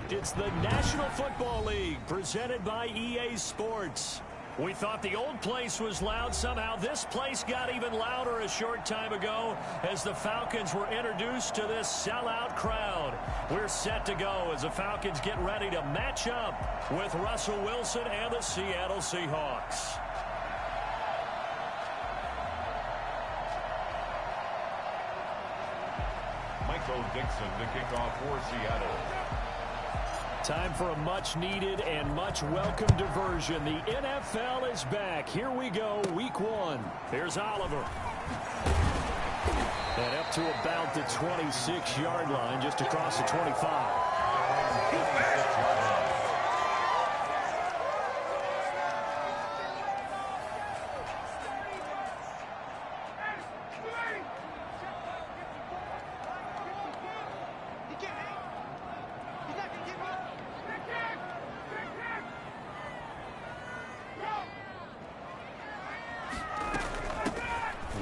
It's the National Football League presented by EA Sports. We thought the old place was loud. Somehow this place got even louder a short time ago as the Falcons were introduced to this sellout crowd. We're set to go as the Falcons get ready to match up with Russell Wilson and the Seattle Seahawks. Michael Dixon to kick off for Seattle. Time for a much-needed and much-welcome diversion. The NFL is back. Here we go, Week 1. Here's Oliver. And up to about the 26-yard line, just across the 25.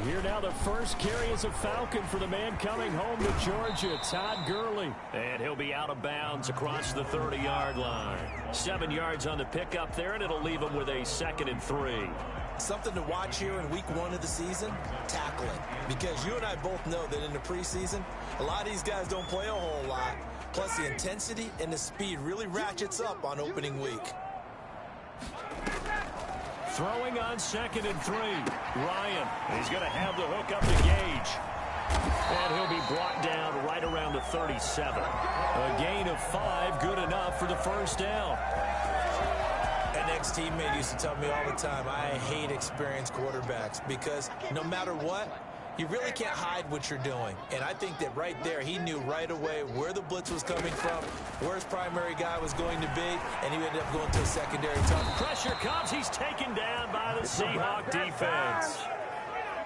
Here now, the first carry is a Falcon for the man coming home to Georgia, Todd Gurley. And he'll be out of bounds across the 30-yard line. 7 yards on the pickup there, and it'll leave him with a 2nd and 3. Something to watch here in Week 1 of the season, tackling. Because you and I both know that in the preseason, a lot of these guys don't play a whole lot. Plus, the intensity and the speed really ratchets up on opening week. Throwing on 2nd and 3. Ryan, he's going to have the hook up to Gage. And he'll be brought down right around the 37. A gain of 5, good enough for the first down. An ex-teammate used to tell me all the time, I hate experienced quarterbacks because no matter what, you really can't hide what you're doing. And I think that right there, he knew right away where the blitz was coming from, where his primary guy was going to be, and he ended up going to a secondary tunnel. Pressure comes. He's taken down by the Seahawk defense.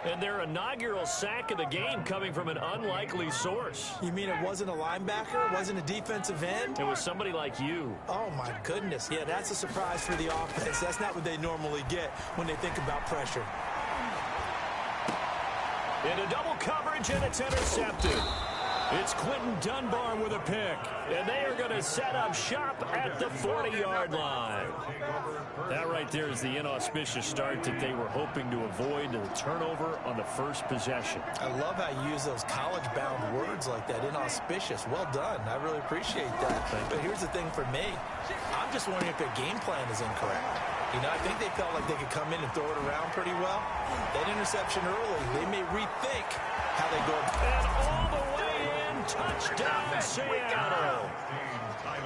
And their inaugural sack of the game coming from an unlikely source. You mean it wasn't a linebacker? It wasn't a defensive end? It was somebody like you. Oh, my goodness. Yeah, that's a surprise for the offense. That's not what they normally get when they think about pressure. Into double coverage, and it's intercepted. It's Quentin Dunbar with a pick. And they are going to set up shop at the 40-yard line. That right there is the inauspicious start that they were hoping to avoid, the turnover on the first possession. I love how you use those college-bound words like that, inauspicious. Well done. I really appreciate that. But here's the thing for me. I'm just wondering if their game plan is incorrect. You know, I think they felt like they could come in and throw it around pretty well. That interception early, they may rethink how they go. And all the way in, touchdown Seattle.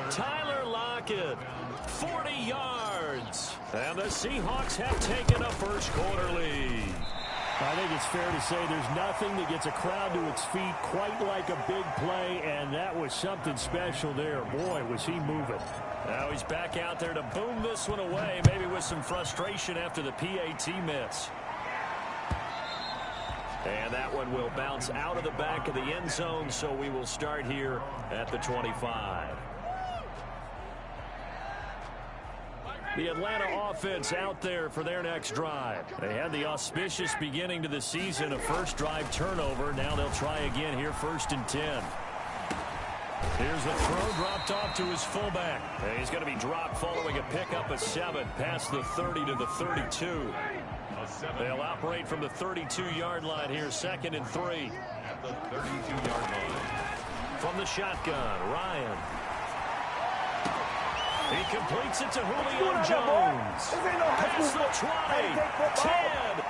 Tyler Lockett, 40 yards. And the Seahawks have taken a first quarter lead. I think it's fair to say there's nothing that gets a crowd to its feet quite like a big play, and that was something special there. Boy, was he moving. Now he's back out there to boom this one away, maybe with some frustration after the PAT miss. And that one will bounce out of the back of the end zone, so we will start here at the 25. The Atlanta offense out there for their next drive. They had the auspicious beginning to the season, a first drive turnover. Now they'll try again here, 1st and 10. Here's the throw, dropped off to his fullback. And he's going to be dropped following a pickup of 7 past the 30 to the 32. They'll operate from the 32-yard line here, 2nd and 3. At the 32-yard line. From the shotgun, Ryan. He completes it to Julio Jones. Past the 20, 10,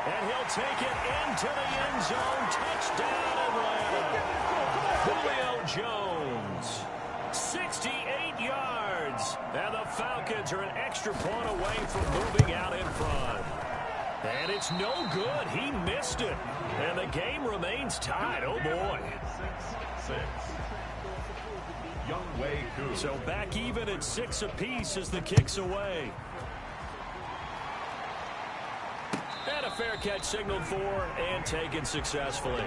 and he'll take it into the end zone. Touchdown, Atlanta. Julio Jones, 68 yards. And the Falcons are an extra point away from moving out in front. And it's no good. He missed it. And the game remains tied. Oh, boy. 6-6. So back even at 6 apiece as the kick's away. And a fair catch signaled for and taken successfully.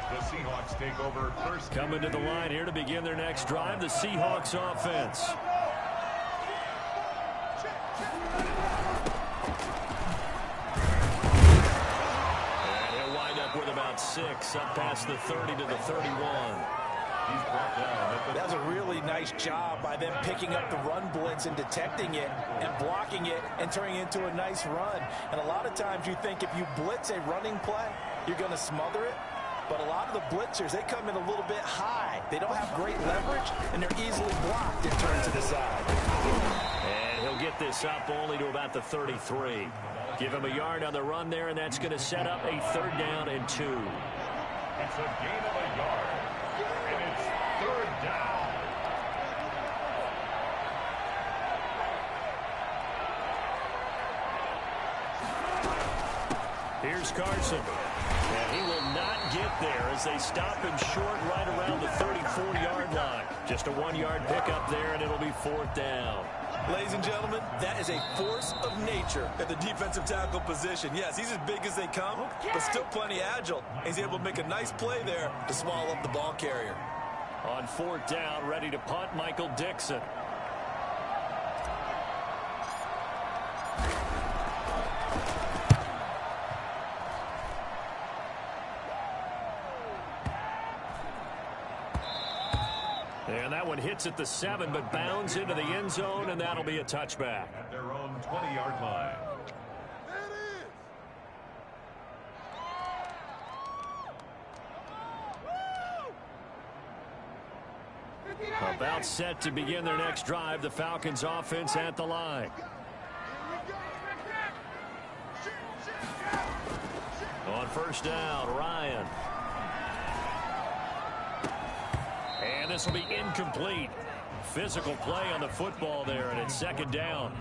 The Seahawks take over first. Coming to the line here to begin their next drive, the Seahawks offense. And he'll wind up with about 6, up past the 30 to the 31. He's brought down. That was a really nice job by them picking up the run blitz and detecting it and blocking it and turning it into a nice run. And a lot of times you think if you blitz a running play, you're going to smother it. But a lot of the blitzers, they come in a little bit high. They don't have great leverage, and they're easily blocked and turned to the side. And he'll get this up only to about the 33. Give him a yard on the run there, and that's going to set up a 3rd down and 2. It's a gain of a yard. And it's 3rd down. Here's Carson. And he will not get there as they stop him short right around the 34-yard line. Just a 1-yard pickup there, and it'll be 4th down. Ladies and gentlemen, that is a force of nature at the defensive tackle position. Yes, he's as big as they come, but still plenty agile. He's able to make a nice play there to swallow up the ball carrier. On 4th down, ready to punt, Michael Dixon. And that one hits at the 7, but bounds into the end zone, and that'll be a touchback. At their own 20-yard line. About set to begin their next drive, the Falcons offense at the line. On 1st down, Ryan. And this will be incomplete. Physical play on the football there, and it's 2nd down.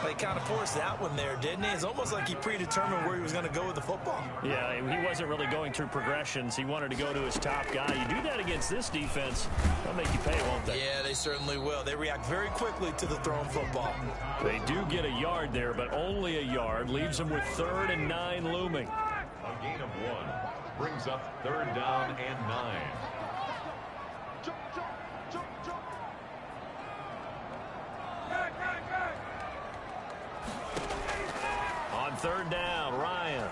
They kind of forced that one there, didn't he? It's almost like he predetermined where he was going to go with the football. Yeah, he wasn't really going through progressions. He wanted to go to his top guy. You do that against this defense, they'll make you pay, won't they? Yeah, they certainly will. They react very quickly to the thrown football. They do get a yard there, but only a yard. Leaves them with 3rd and 9 looming. A gain of 1 brings up 3rd down and 9. On 3rd down, Ryan.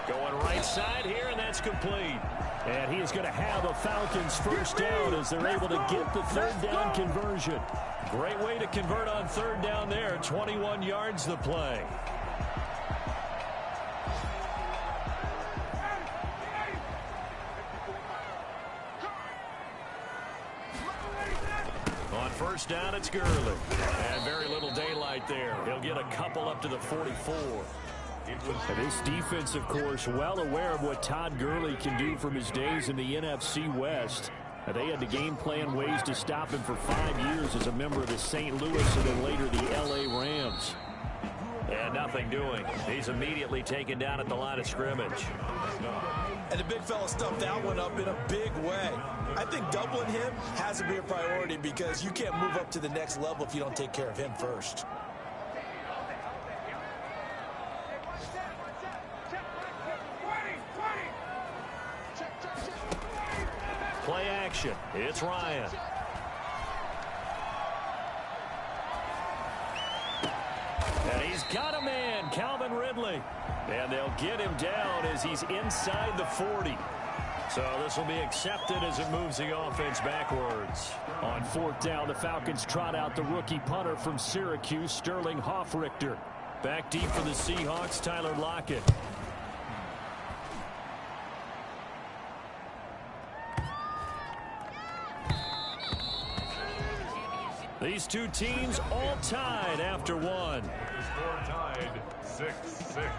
Going right side here, and that's complete. And he is going to have a Falcons 1st down as they're able to get the 3rd down conversion. Great way to convert on 3rd down there. 21 yards the play. On 1st down, it's Gurley. And very little daylight there. He'll get a couple up to the 44. And this defense, of course, well aware of what Todd Gurley can do from his days in the NFC West. They had to game plan ways to stop him for 5 years as a member of the St. Louis and then later the L.A. Rams. And nothing doing. He's immediately taken down at the line of scrimmage. And the big fella stuffed that one up in a big way. I think doubling him has to be a priority because you can't move up to the next level if you don't take care of him first. Play action. It's Ryan. And he's got a man, Calvin Ridley. And they'll get him down as he's inside the 40. So this will be accepted as it moves the offense backwards. On 4th down, the Falcons trot out the rookie punter from Syracuse, Sterling Hoffrichter. Back deep for the Seahawks, Tyler Lockett. These two teams all tied after one. The score tied 6-6.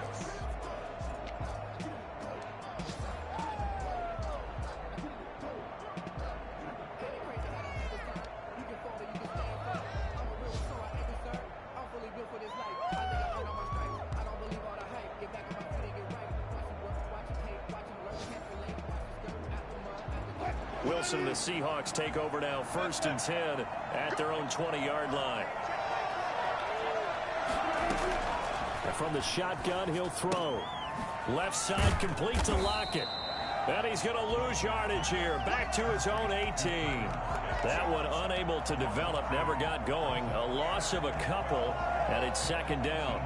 Wilson, the Seahawks take over now, 1st and 10 at their own 20-yard line. And from the shotgun, he'll throw. Left side complete to Lockett. And he's going to lose yardage here. Back to his own 18. That one unable to develop, never got going. A loss of a couple, and it's 2nd down.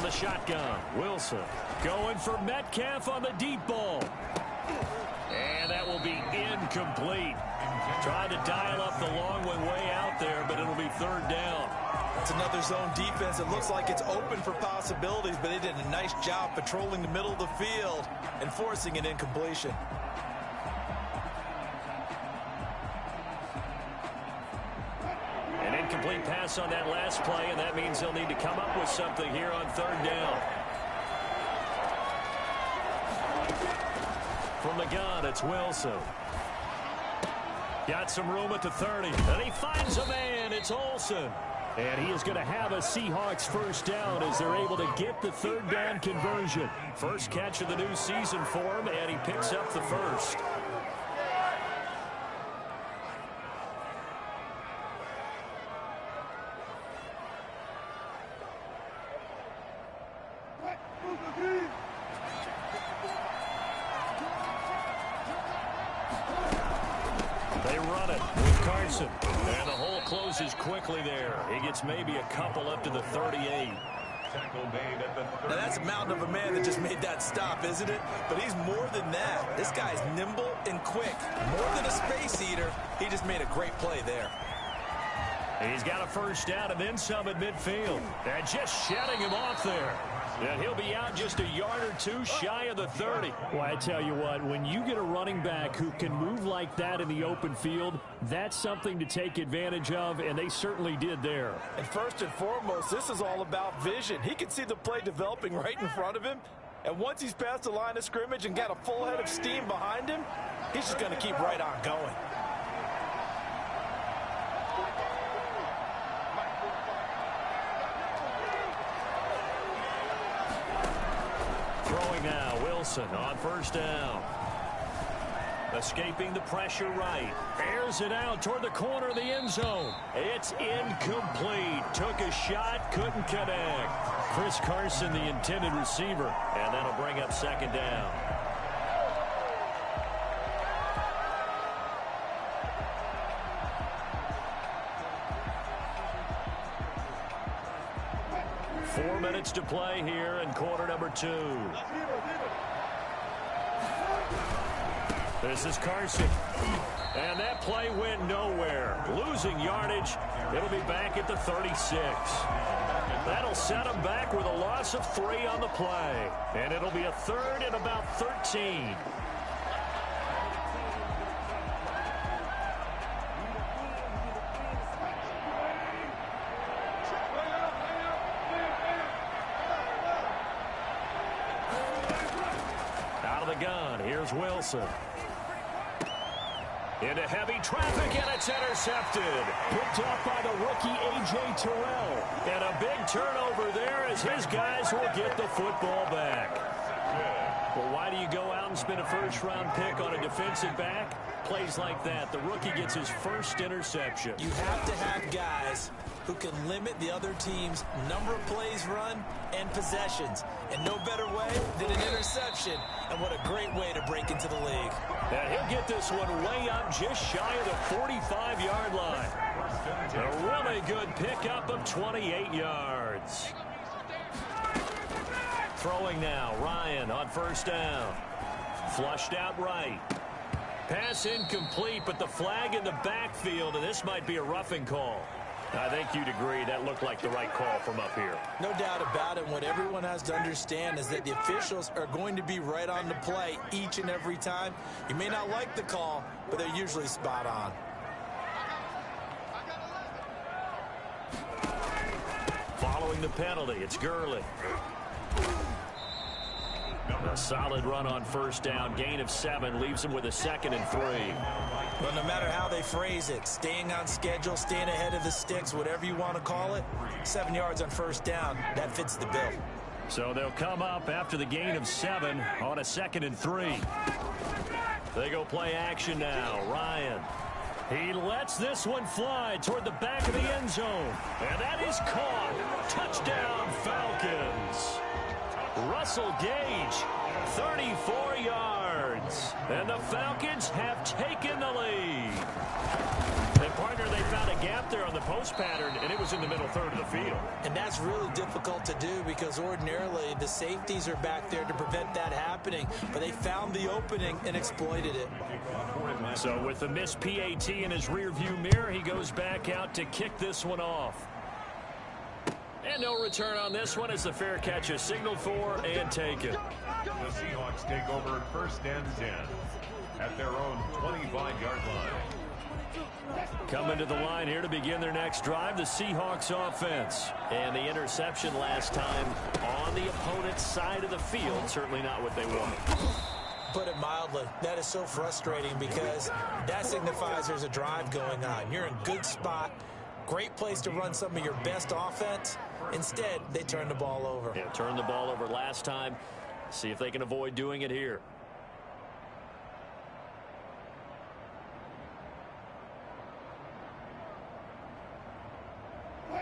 From the shotgun, Wilson going for Metcalf on the deep ball. And that will be incomplete. Tried to dial up the long way out there, but it'll be third down. That's another zone defense. It looks like it's open for possibilities, but they did a nice job patrolling the middle of the field and forcing an incompletion. An incomplete pass on that last play, and that means they'll need to come up with something here on third down. From the gun, it's Wilson. Got some room at the 30, and he finds a man. It's Olsen. And he is going to have a Seahawks first down as they're able to get the third down conversion. First catch of the new season for him, and he picks up the first. They run it with Carson. And the hole closes quickly there. He gets maybe a couple up to the 38. Now that's a mountain of a man that just made that stop, isn't it? But he's more than that. This guy's nimble and quick. More than a space eater. He just made a great play there. He's got a first down and then some at midfield. And just shutting him off there. And he'll be out just a yard or two shy of the 30. Well, I tell you what, when you get a running back who can move like that in the open field, that's something to take advantage of, and they certainly did there. And first and foremost, this is all about vision. He can see the play developing right in front of him. And once he's past the line of scrimmage and got a full head of steam behind him, he's just going to keep right on going. Throwing now, Wilson on first down. Escaping the pressure right. Airs it out toward the corner of the end zone. It's incomplete. Took a shot, couldn't connect. Chris Carson, the intended receiver. And that'll bring up second down. Four minutes to play here in quarter number 2. This is Carson. And that play went nowhere. Losing yardage. It'll be back at the 36. That'll set him back with a loss of 3 on the play. And it'll be a third and about 13. Gun. Here's Wilson. Into heavy traffic, and it's intercepted. Picked off by the rookie A.J. Terrell. And a big turnover there as his guys will get the football back. Well, why do you go out and spend a first-round pick on a defensive back? Plays like that. The rookie gets his first interception. You have to have guys who can limit the other team's number of plays run and possessions. And no better way than an interception. And what a great way to break into the league. And he'll get this one way up just shy of the 45-yard line. A really good pickup of 28 yards. Throwing now, Ryan on first down. Flushed out right. Pass incomplete, but the flag in the backfield, and this might be a roughing call. I think you'd agree that looked like the right call from up here. No doubt about it. What everyone has to understand is that the officials are going to be right on the play each and every time. You may not like the call, but they're usually spot on. Following the penalty, it's Gurley. A solid run on first down. Gain of 7 leaves him with a 2nd and 3. Well, no matter how they phrase it, staying on schedule, staying ahead of the sticks, whatever you want to call it, 7 yards on first down, that fits the bill. So they'll come up after the gain of 7 on a 2nd and 3. They go play action now. Ryan. He lets this one fly toward the back of the end zone. And that is caught. Touchdown, Falcons. Russell Gage 34 yards. And the Falcons have taken the lead. And, partner, they found a gap there on the post pattern, and it was in the middle third of the field. And that's really difficult to do because ordinarily the safeties are back there to prevent that happening. But they found the opening and exploited it. So with the missed PAT in his rearview mirror, he goes back out to kick this one off. And no return on this one as the fair catch is signaled for and taken. The Seahawks take over 1st and 10 at their own 25-yard line. Coming to the line here to begin their next drive, the Seahawks offense. And the interception last time on the opponent's side of the field, certainly not what they wanted. Put it mildly, that is so frustrating because that signifies there's a drive going on. You're in good spot, great place to run some of your best offense. Instead, they turn the ball over. Yeah, turned the ball over last time. See if they can avoid doing it here.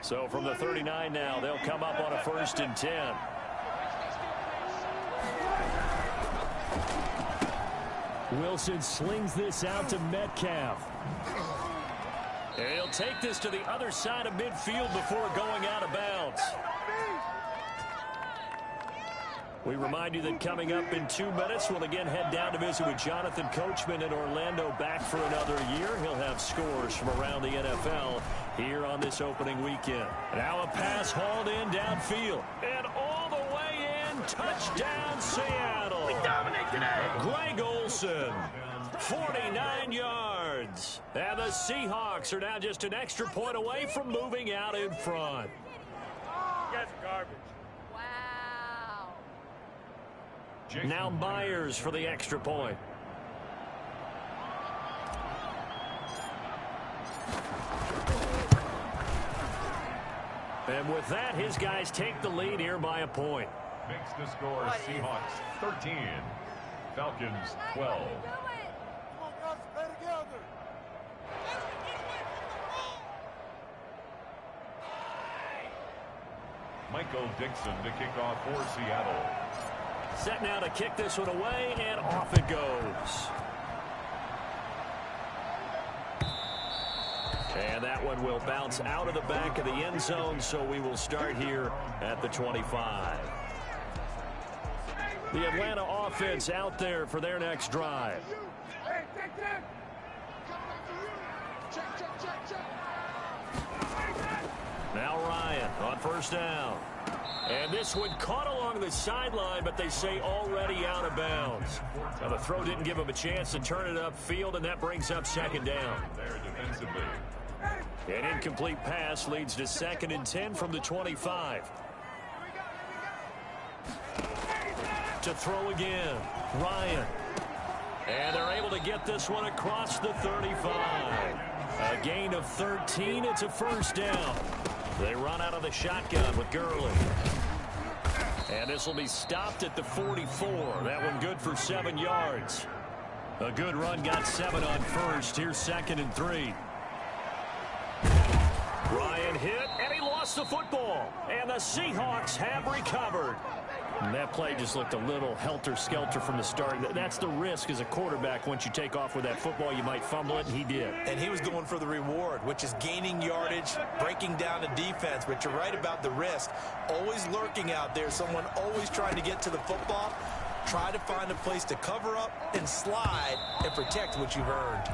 So from the 39 now, they'll come up on a 1st and 10. Wilson slings this out to Metcalf. He'll take this to the other side of midfield before going out of bounds. We remind you that coming up in 2 minutes, we'll again head down to visit with Jonathan Coachman in Orlando, back for another year. He'll have scores from around the NFL here on this opening weekend. Now a pass hauled in downfield. And all the way in, touchdown Seattle. We dominate today. Greg Olsen, 49 yards. And the Seahawks are now just an extra point away from moving out in front. You guys are garbage. Now Myers for the extra point. And with that, his guys take the lead here by a point. Makes the score Seahawks 13, Falcons 12. Michael Dixon to kick off for Seattle. Set now to kick this one away, and off it goes. And that one will bounce out of the back of the end zone, so we will start here at the 25. The Atlanta offense out there for their next drive. Now Ryan on 1st down. And this one caught along the sideline, but they say already out of bounds. Now the throw didn't give him a chance to turn it upfield, and that brings up 2nd down. There defensively. An incomplete pass leads to 2nd and 10 from the 25. To throw again, Ryan. And they're able to get this one across the 35. A gain of 13. It's a 1st down. They run out of the shotgun with Gurley. And this will be stopped at the 44. That one good for 7 yards. A good run got 7 on 1st. Here's 2nd and 3. Ryan hit, and he lost the football. And the Seahawks have recovered. And that play just looked a little helter-skelter from the start. That's the risk as a quarterback. Once you take off with that football, you might fumble it, and he did. And he was going for the reward, which is gaining yardage, breaking down the defense. But you're right about the risk. Always lurking out there, someone always trying to get to the football. Try to find a place to cover up and slide and protect what you've earned.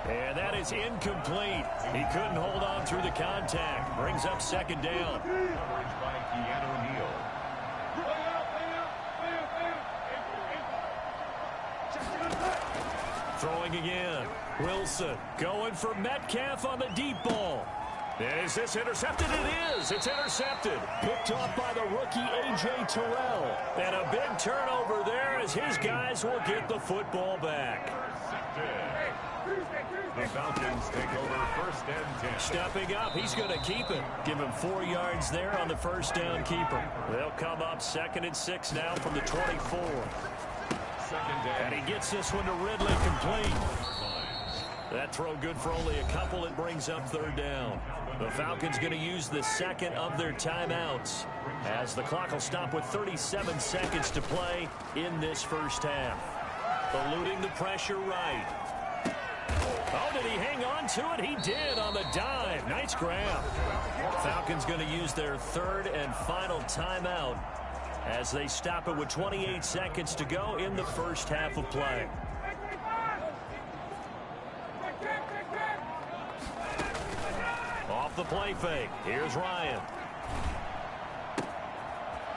And that is incomplete. He couldn't hold on through the contact. Brings up 2nd down. Coverage by Keanu Neal. Throwing again. Wilson going for Metcalf on the deep ball. Is this intercepted? It is. It's intercepted. Picked off by the rookie A.J. Terrell. And a big turnover there as his guys will get the football back. The Falcons take over 1st and 10. Stepping up, he's going to keep it. Give him 4 yards there on the 1st down keeper. They'll come up 2nd and 6 now from the 24. And he gets this one to Ridley complete. That throw good for only a couple. It brings up 3rd down. The Falcons going to use the second of their timeouts as the clock will stop with 37 seconds to play in this first half. Eluding the pressure right. Oh, did he hang on to it? He did on the dive. Nice grab. Falcons going to use their third and final timeout as they stop it with 28 seconds to go in the first half of play. Off the play fake. Here's Ryan.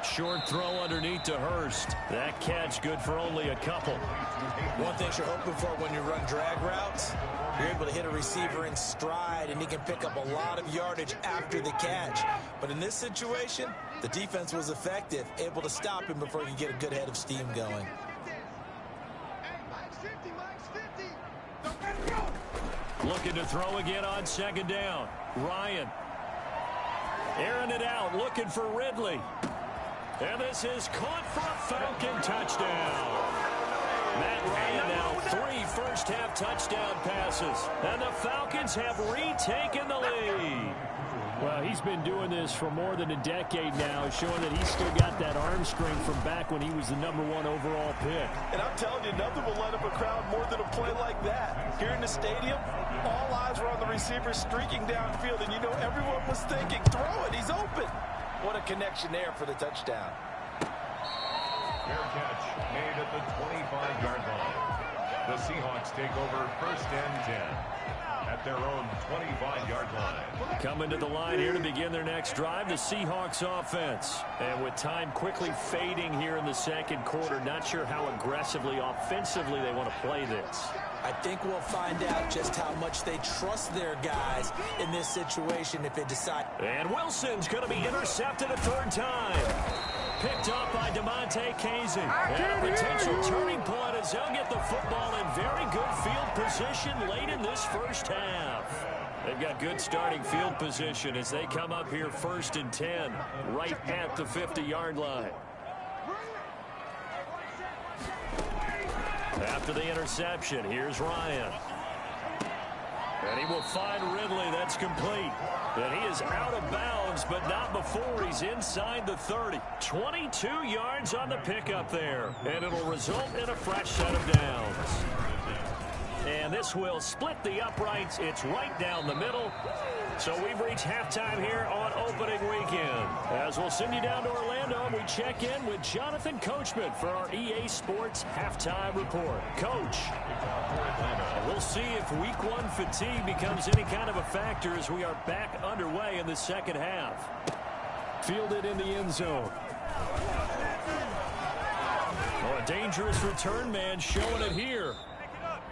Short throw underneath to Hurst. That catch good for only a couple. One thing you're hoping for when you run drag routes, you're able to hit a receiver in stride, and he can pick up a lot of yardage after the catch. But in this situation, the defense was effective, able to stop him before he could get a good head of steam going. Looking to throw again on second down. Ryan. Airing it out, looking for Ridley. And this is caught for a Falcon touchdown. Matt Ryan now 3 first-half touchdown passes. And the Falcons have retaken the lead. Well, he's been doing this for more than a decade now, showing that he's still got that arm strength from back when he was the #1 overall pick. And I'm telling you, nothing will light up a crowd more than a play like that. Here in the stadium, all eyes were on the receiver streaking downfield, and you know everyone was thinking, throw it, he's open. What a connection there for the touchdown. Fair catch made at the 25-yard line. The Seahawks take over first and 10 at their own 25-yard line. Coming to the line here to begin their next drive, the Seahawks offense. And with time quickly fading here in the second quarter, not sure how aggressively, offensively they want to play this. I think we'll find out just how much they trust their guys in this situation if they decide. And Wilson's going to be intercepted a third time. Picked up by DeMonte Casey. And a potential turning point as they'll get the football in very good field position late in this first half. They've got good starting field position as they come up here first and 10, right at the 50-yard line. After the interception, here's Ryan. And he will find Ridley. That's complete. And he is out of bounds, but not before he's inside the 30. 22 yards on the pickup there. And it'll result in a fresh set of downs. And this will split the uprights. It's right down the middle. So we've reached halftime here on opening weekend. As we'll send you down to Orlando, we check in with Jonathan Coachman for our EA Sports Halftime Report. Coach, we'll see if Week 1 fatigue becomes any kind of a factor as we are back underway in the second half. Fielded in the end zone. Oh, a dangerous return man showing it here.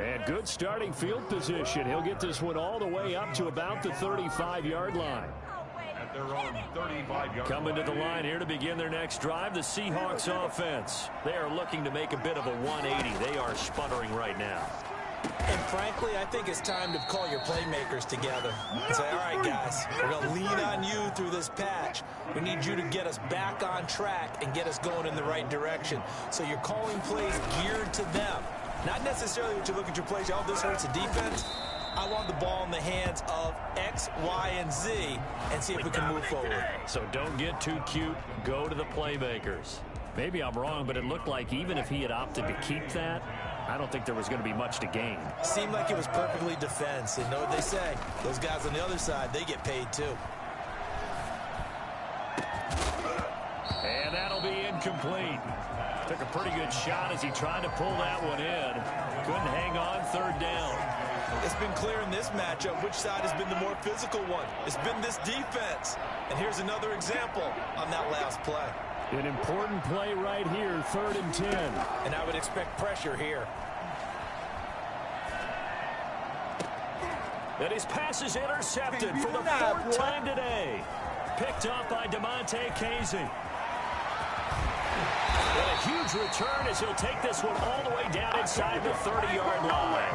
And good starting field position. He'll get this one all the way up to about the 35-yard line. At their own 35-yard Coming to the line here to begin their next drive, the Seahawks offense. They are looking to make a bit of a 180. They are sputtering right now. And frankly, I think it's time to call your playmakers together and say, all right, guys, we're going to lean on you through this patch. We need you to get us back on track and get us going in the right direction. So you're calling plays geared to them. Not necessarily what you look at your plays, oh, this hurts the defense. I want the ball in the hands of X, Y, and Z and see if we can move forward. So don't get too cute. Go to the playmakers. Maybe I'm wrong, but it looked like even if he had opted to keep that, I don't think there was going to be much to gain. Seemed like it was perfectly defense. And know what they say? Those guys on the other side, they get paid too. And that'll be incomplete. Took a pretty good shot as he tried to pull that one in. Couldn't hang on, third down. It's been clear in this matchup which side has been the more physical one. It's been this defense. And here's another example on that last play. An important play right here, 3rd and 10. And I would expect pressure here. And his pass is intercepted for the 4th time today. Picked up by DeMonte Casey. And a huge return as he'll take this one all the way down inside the 30-yard line.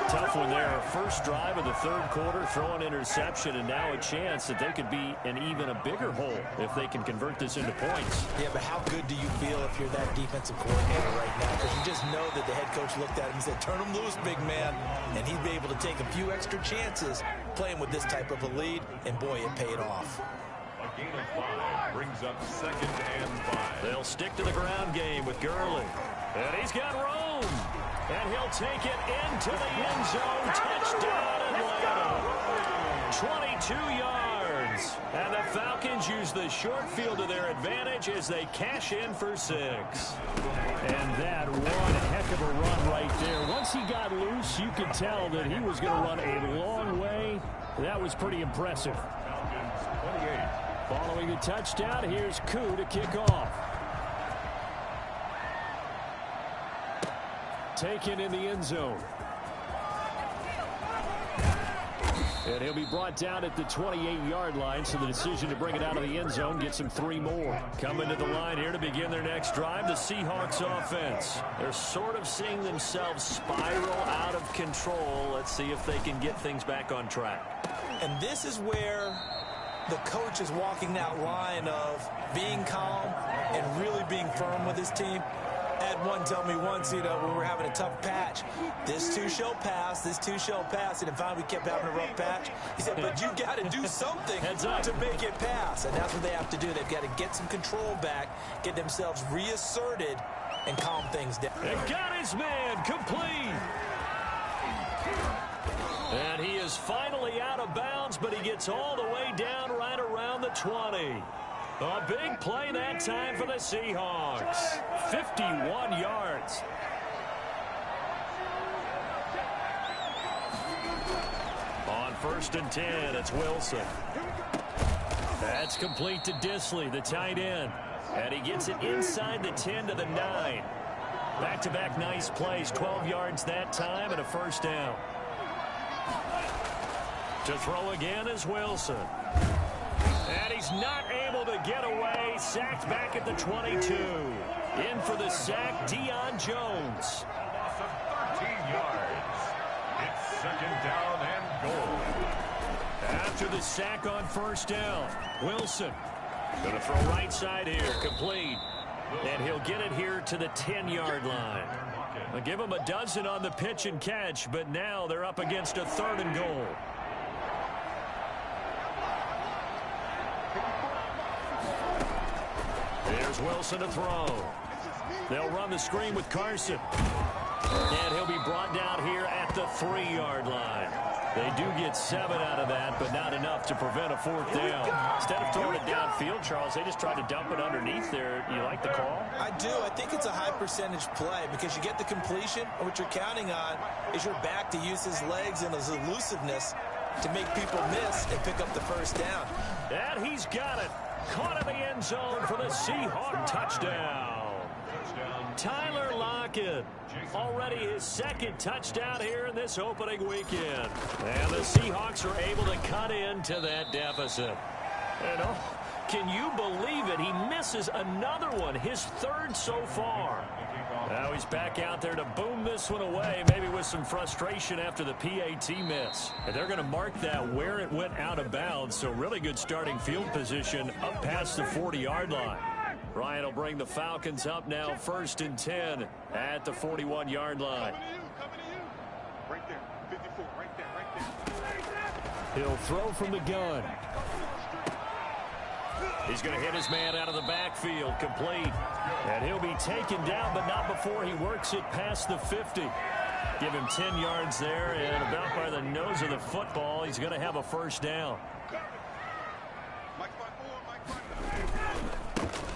Tough one there. First drive of the 3rd quarter, throw an interception, and now a chance that they could be in even a bigger hole if they can convert this into points. Yeah, but how good do you feel if you're that defensive coordinator right now? Because you just know that the head coach looked at him and said, turn him loose, big man. And he'd be able to take a few extra chances playing with this type of a lead, and boy, it paid off. A gain of 5 brings up 2nd and 5. They'll stick to the ground game with Gurley. And he's got room. And he'll take it into the end zone. Touchdown, Atlanta. 22 yards. And the Falcons use the short field to their advantage as they cash in for 6. And that one heck of a run right there. Once he got loose, you could tell that he was going to run a long way. That was pretty impressive. Falcons 28. Following the touchdown, here's Koo to kick off. Taken in the end zone. And he'll be brought down at the 28-yard line, so the decision to bring it out of the end zone gets him 3 more. Coming to the line here to begin their next drive, the Seahawks offense. They're sort of seeing themselves spiral out of control. Let's see if they can get things back on track. And this is where the coach is walking that line of being calm and really being firm with his team. I had one tell me once, when we were having a tough patch, this too shall pass, this too shall pass, and finally we kept having a rough patch. He said, but you got to do something to make it pass, and that's what they have to do. They've got to get some control back, get themselves reasserted, and calm things down. And got his man complete. And he is finally out of bounds, but he gets all the way down right around the 20. A big play that time for the Seahawks. 51 yards. On 1st and 10, it's Wilson. That's complete to Disley, the tight end. And he gets it inside the 10 to the 9. Back-to-back nice plays, 12 yards that time and a 1st down. To throw again is Wilson. And he's not able to get away. Sacked back at the 22. In for the sack, Deion Jones. Loss of 13 yards. It's 2nd down and goal. After the sack on 1st down, Wilson going to throw right side here, complete. And he'll get it here to the 10-yard line. They'll give him a dozen on the pitch and catch, but now they're up against a 3rd and goal. There's Wilson to throw. They'll run the screen with Carson. And he'll be brought down here at the 3-yard line. They do get 7 out of that, but not enough to prevent a 4th down. Instead of throwing it downfield, Charles, they just tried to dump it underneath there. You like the call? I do. I think it's a high percentage play because you get the completion, and what you're counting on is your back to use his legs and his elusiveness to make people miss and pick up the 1st down. And he's got it. Caught in the end zone for the Seahawk touchdown. Tyler Lockett, already his 2nd touchdown here in this opening weekend. And the Seahawks are able to cut into that deficit. And can you believe it? He misses another one, his 3rd so far. Now he's back out there to boom this one away, maybe with some frustration after the PAT miss. And they're going to mark that where it went out of bounds, so really good starting field position up past the 40-yard line. Ryan will bring the Falcons up now 1st and 10 at the 41-yard line. Right there, 54, right there. He'll throw from the gun. He's going to hit his man out of the backfield, complete. And he'll be taken down, but not before he works it past the 50. Give him 10 yards there, and about by the nose of the football, he's going to have a 1st down.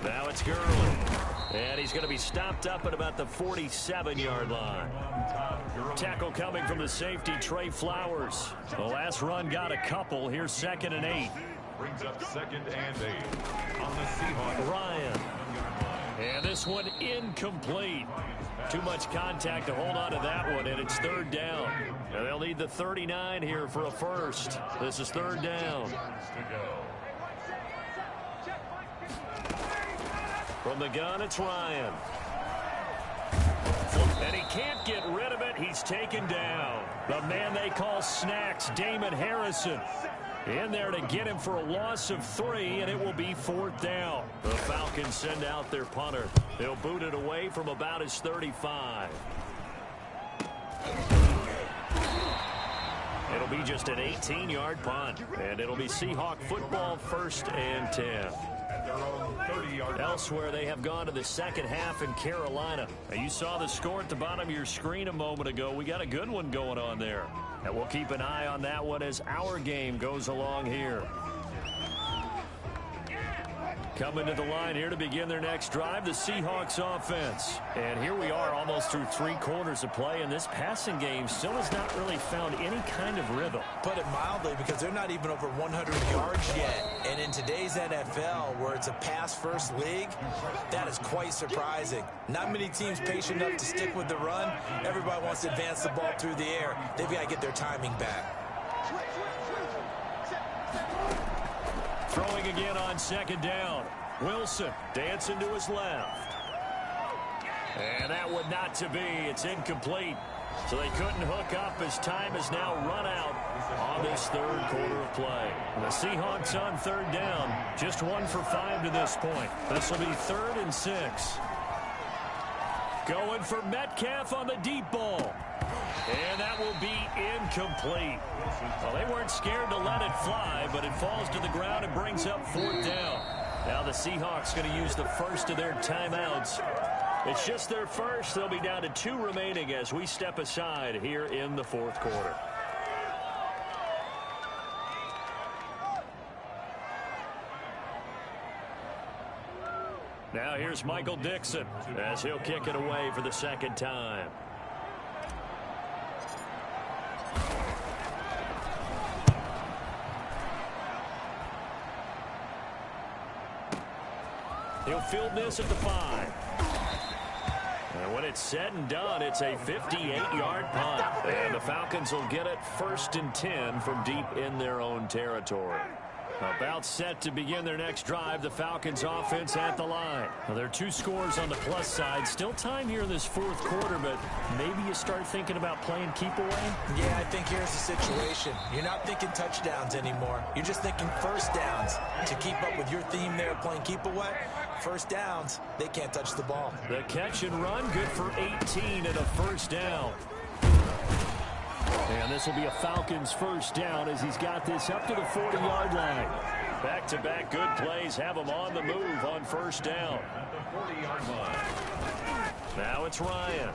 Now it's Gurley. And he's going to be stopped up at about the 47-yard line. Tackle coming from the safety, Trey Flowers. The last run got a couple. Here's 2nd and 8. Brings up 2nd and 8 on the Seahawks. Ryan. And this one incomplete. Too much contact to hold on to that one, and it's 3rd down. And they'll need the 39 here for a 1st. This is 3rd down. From the gun, it's Ryan. And he can't get rid of it. He's taken down. The man they call Snacks, Damon Harrison. In there to get him for a loss of 3, and it will be 4th down. The Falcons send out their punter. They'll boot it away from about his 35. It'll be just an 18-yard punt. And it'll be Seahawk football, 1st and 10. At their own 30-yard line. Elsewhere, they have gone to the second half in Carolina. Now, you saw the score at the bottom of your screen a moment ago. We got a good one going on there. And we'll keep an eye on that one as our game goes along here. Coming to the line here to begin their next drive, the Seahawks offense. And here we are almost through 3 quarters of play, and this passing game still has not really found any kind of rhythm. Put it mildly, because they're not even over 100 yards yet. And in today's NFL, where it's a pass-first league, that is quite surprising. Not many teams patient enough to stick with the run. Everybody wants to advance the ball through the air. They've got to get their timing back. Throwing again on 2nd down. Wilson dancing to his left. And that would not to be. It's incomplete. So they couldn't hook up as time has now run out on this 3rd quarter of play. The Seahawks on 3rd down. Just 1 for 5 to this point. This will be 3rd and 6. Going for Metcalf on the deep ball. And that will be incomplete. Well, they weren't scared to let it fly, but it falls to the ground and brings up 4th down. Now the Seahawks going to use the first of their timeouts. It's just their first. They'll be down to 2 remaining as we step aside here in the 4th quarter. Now here's Michael Dixon as he'll kick it away for the 2nd time. He'll field this at the 5. And when it's said and done, it's a 58-yard punt. And the Falcons will get it 1st and 10 from deep in their own territory. About set to begin their next drive, the Falcons offense at the line. Well, there are 2 scores on the plus side. Still time here in this 4th quarter, but maybe you start thinking about playing keep away? Yeah, I think here's the situation. You're not thinking touchdowns anymore. You're just thinking 1st downs. To keep up with your theme there of playing keep away, 1st downs, they can't touch the ball. The catch and run, good for 18 and a 1st down. And this will be a Falcons 1st down as he's got this up to the 40-yard line. Back-to-back good plays have him on the move on 1st down. At the 40-yard line. Now it's Ryan.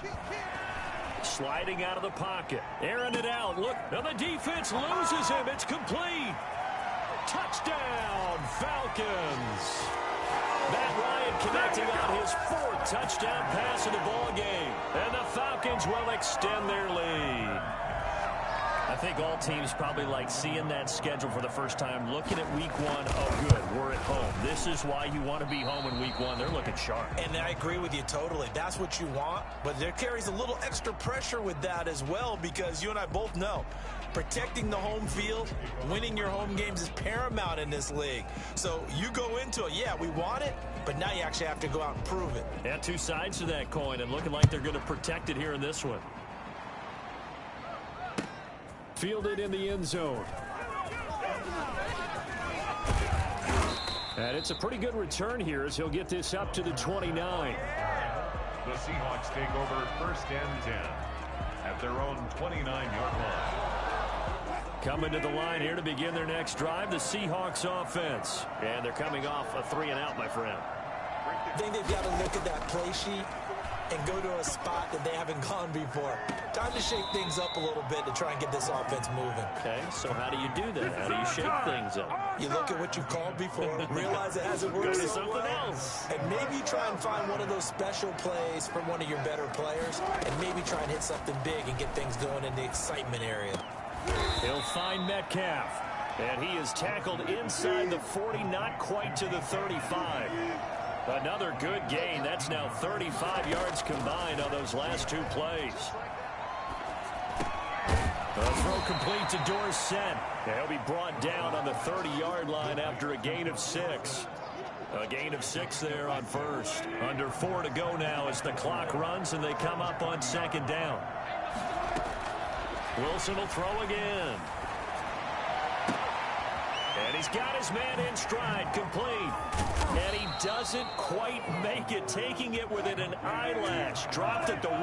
Sliding out of the pocket. Airing it out. Look, now the defense loses him. It's complete. Touchdown, Falcons. Matt Ryan connecting on his 4th touchdown pass of the ball game. And the Falcons will extend their lead. I think all teams probably like seeing that schedule for the first time, looking at week 1. Oh, good, we're at home. This is why you want to be home in week 1. They're looking sharp. And I agree with you totally. That's what you want, but there carries a little extra pressure with that as well, because you and I both know protecting the home field, winning your home games is paramount in this league. So you go into it, yeah, we want it, but now you actually have to go out and prove it. Yeah, 2 sides to that coin, and looking like they're going to protect it here in this one. Fielded in the end zone. And it's a pretty good return here as he'll get this up to the 29. The Seahawks take over 1st and 10 at their own 29-yard line. Coming to the line here to begin their next drive, the Seahawks offense. And they're coming off a 3-and-out, my friend. I think they've got to look at that play sheet and go to a spot that they haven't gone before. Time to shake things up a little bit to try and get this offense moving. Okay, so how do you do that? How do you shake things up? You look at what you've called before, realize it hasn't worked Go to so something well, else. and maybe try and find one of those special plays from one of your better players, and maybe try and hit something big and get things going in the excitement area. He'll find Metcalf, and he is tackled inside the 40, not quite to the 35. Another good gain. That's now 35 yards combined on those last 2 plays. A throw complete to Dorsett. He'll be brought down on the 30-yard line after a gain of 6. A gain of 6 there on 1st. Under 4 to go now as the clock runs and they come up on 2nd down. Wilson will throw again. And he's got his man in stride, complete. And he doesn't quite make it, taking it within an eyelash. Dropped at the 1.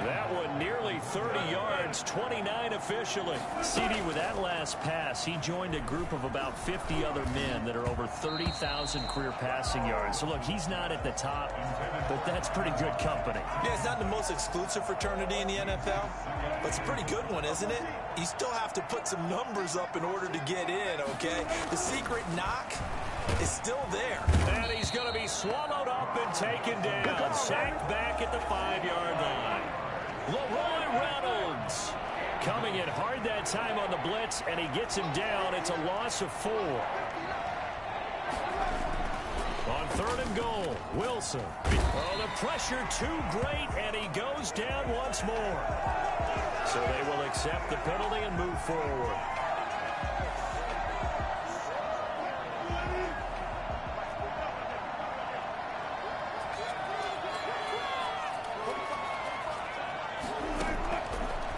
That one nearly 30 yards, 29 officially. CD, with that last pass, he joined a group of about 50 other men that are over 30,000 career passing yards. So, look, he's not at the top, but that's pretty good company. Yeah, it's not the most exclusive fraternity in the NFL, but it's a pretty good one, isn't it? You still have to put some numbers up in order to get in, okay? The secret knock is still there. And he's going to be swallowed up and taken down. Sacked back at the 5-yard line. Leroy Reynolds coming in hard that time on the blitz, and he gets him down. It's a loss of 4. On 3rd and goal, Wilson. Oh, the pressure too great, and he goes down once more. So they will accept the penalty and move forward.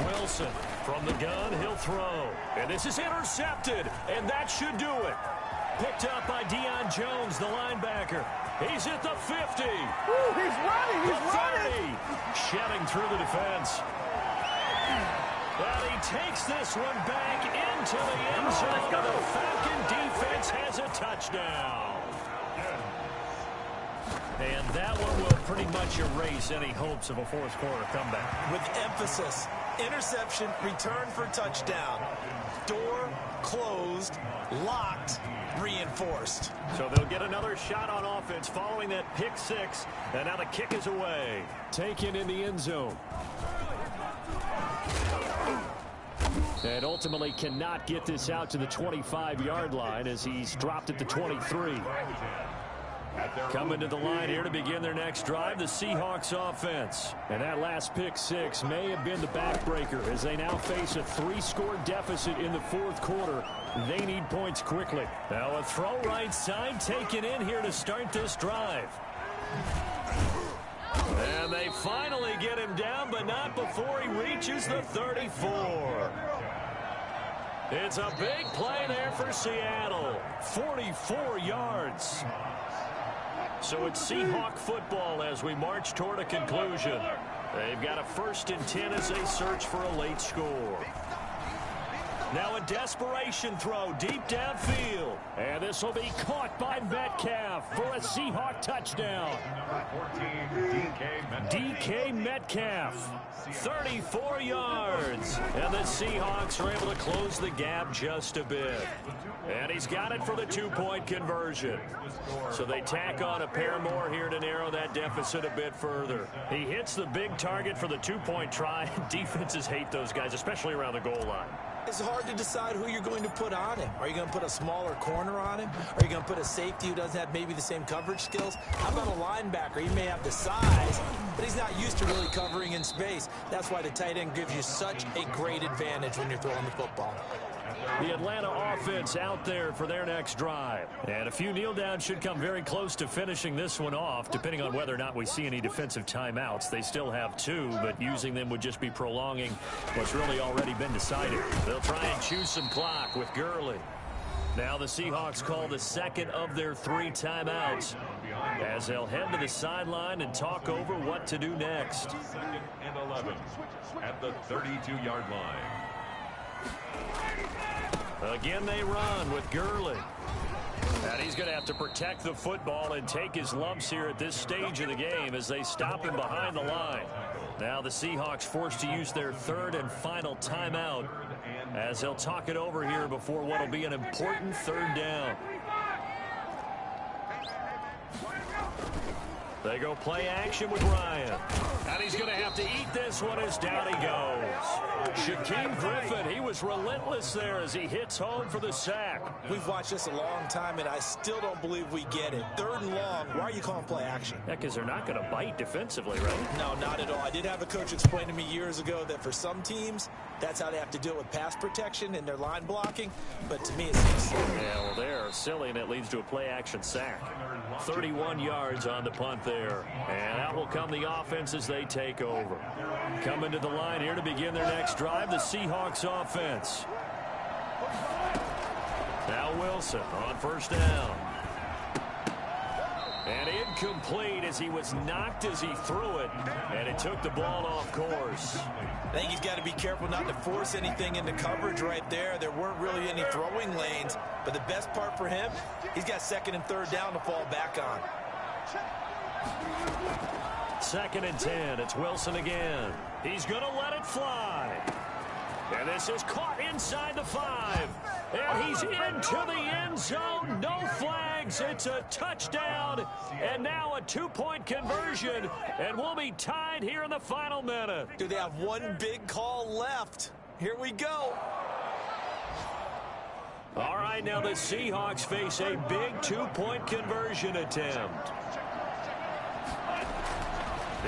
Wilson from the gun, he'll throw. And this is intercepted, and that should do it. Picked up by Deion Jones, the linebacker. He's at the 50. Ooh, he's running, he's running. Shedding through the defense. And he takes this one back into the end zone. The Falcon defense has a touchdown. And that one will pretty much erase any hopes of a fourth quarter comeback. With emphasis, interception, return for touchdown. Door closed, locked, reinforced. So they'll get another shot on offense following that pick 6. And now the kick is away. Taken in the end zone. And ultimately cannot get this out to the 25-yard line as he's dropped at the 23. Coming to the line here to begin their next drive, the Seahawks offense. And that last pick 6 may have been the backbreaker as they now face a 3-score deficit in the fourth quarter. They need points quickly. Now a throw right side taken in here to start this drive. And they finally get him down, but not before he reaches the 34. It's a big play there for Seattle. 44 yards. So it's Seahawk football as we march toward a conclusion. They've got a 1st and 10 as they search for a late score. Now a desperation throw deep downfield. And this will be caught by Metcalf for a Seahawk touchdown. DK Metcalf, 34 yards. And the Seahawks are able to close the gap just a bit. And he's got it for the 2-point conversion. So they tack on a pair more here to narrow that deficit a bit further. He hits the big target for the 2-point try. Defenses hate those guys, especially around the goal line. It's hard to decide who you're going to put on him. Are you going to put a smaller corner on him? Are you going to put a safety who doesn't have maybe the same coverage skills? How about a linebacker? He may have the size, but he's not used to really covering in space. That's why the tight end gives you such a great advantage when you're throwing the football. The Atlanta offense out there for their next drive. And a few kneel downs should come very close to finishing this one off, depending on whether or not we see any defensive timeouts. They still have 2, but using them would just be prolonging what's really already been decided. They'll try and choose some clock with Gurley. Now the Seahawks call the 2nd of their 3 timeouts as they'll head to the sideline and talk over what to do next. 2nd and 11 at the 32-yard line. Again, they run with Gurley. And he's going to have to protect the football and take his lumps here at this stage of the game as they stop him behind the line. Now the Seahawks forced to use their 3rd and final timeout as they'll talk it over here before what will be an important 3rd down. They go play action with Ryan. And he's going to have to eat this one as down he goes. Shaquem Griffin, he was relentless there as he hits home for the sack. We've watched this a long time, and I still don't believe we get it. 3rd and long, why are you calling play action? Yeah, because they're not going to bite defensively, right? No, not at all. I did have a coach explain to me years ago that for some teams, that's how they have to deal with pass protection and their line blocking. But to me, it seems silly. Yeah, well, they're silly, and it leads to a play action sack. 31 yards on the punt there. And out will come the offense as they take over. Coming to the line here to begin their next drive, the Seahawks offense. Now Wilson on 1st down. incomplete as he was knocked as he threw it, and it took the ball off course. I think he's got to be careful not to force anything into coverage right there. There weren't really any throwing lanes, but the best part for him, he's got second and third down to fall back on. 2nd and 10. It's Wilson again. He's going to let it fly. And this is caught inside the 5. And he's into the end zone. No flags. It's a touchdown. And now a 2-point conversion. And we'll be tied here in the final minute. Do they have one big call left? Here we go. All right, now the Seahawks face a big 2-point conversion attempt.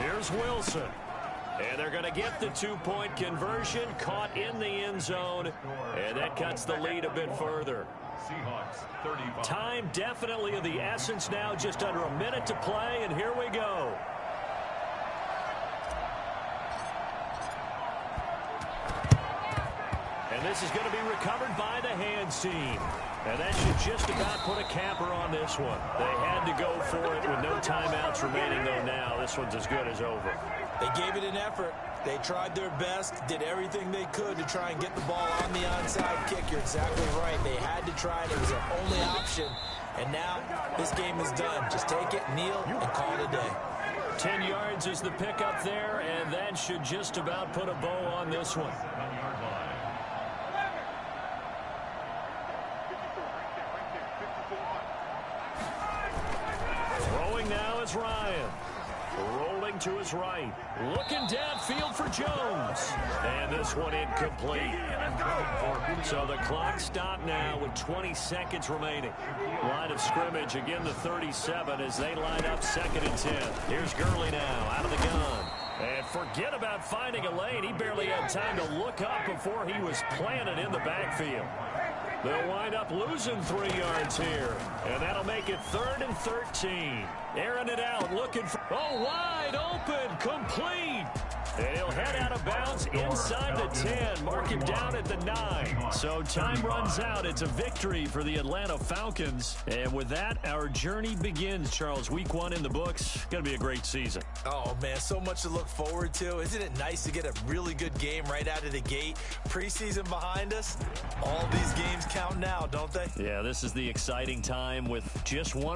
Here's Wilson. And they're going to get the 2-point conversion, caught in the end zone, and that cuts the lead a bit further. Seahawks 35. Time definitely of the essence now, just under a minute to play, and here we go. And this is going to be recovered by the hands team. And that should just about put a capper on this one. They had to go for it with no timeouts remaining, though now. This one's as good as over. They gave it an effort. They tried their best, did everything they could to try and get the ball on the onside kick. You're exactly right. They had to try it. It was their only option. And now this game is done. Just take it, kneel, and call it a day. 10 yards is the pickup there, and that should just about put a bow on this one. Throwing now is Ryan. Rolling to his right. Looking downfield for Jones. And this one incomplete. So the clock stopped now with 20 seconds remaining. Line of scrimmage, again the 37 as they line up 2nd and 10. Here's Gurley now out of the gun. And forget about finding a lane. He barely had time to look up before he was planted in the backfield. They'll wind up losing 3 yards here. And that'll make it 3rd and 13. Airing it out, looking for... Oh, wide open, complete. And he'll head out of bounds inside the 10. Mark him down at the 9. So time runs out. It's a victory for the Atlanta Falcons. And with that, our journey begins, Charles. Week 1 in the books. Going to be a great season. Oh, man, so much to look forward to. Isn't it nice to get a really good game right out of the gate? Preseason behind us. All these games count now, don't they? Yeah, this is the exciting time with just one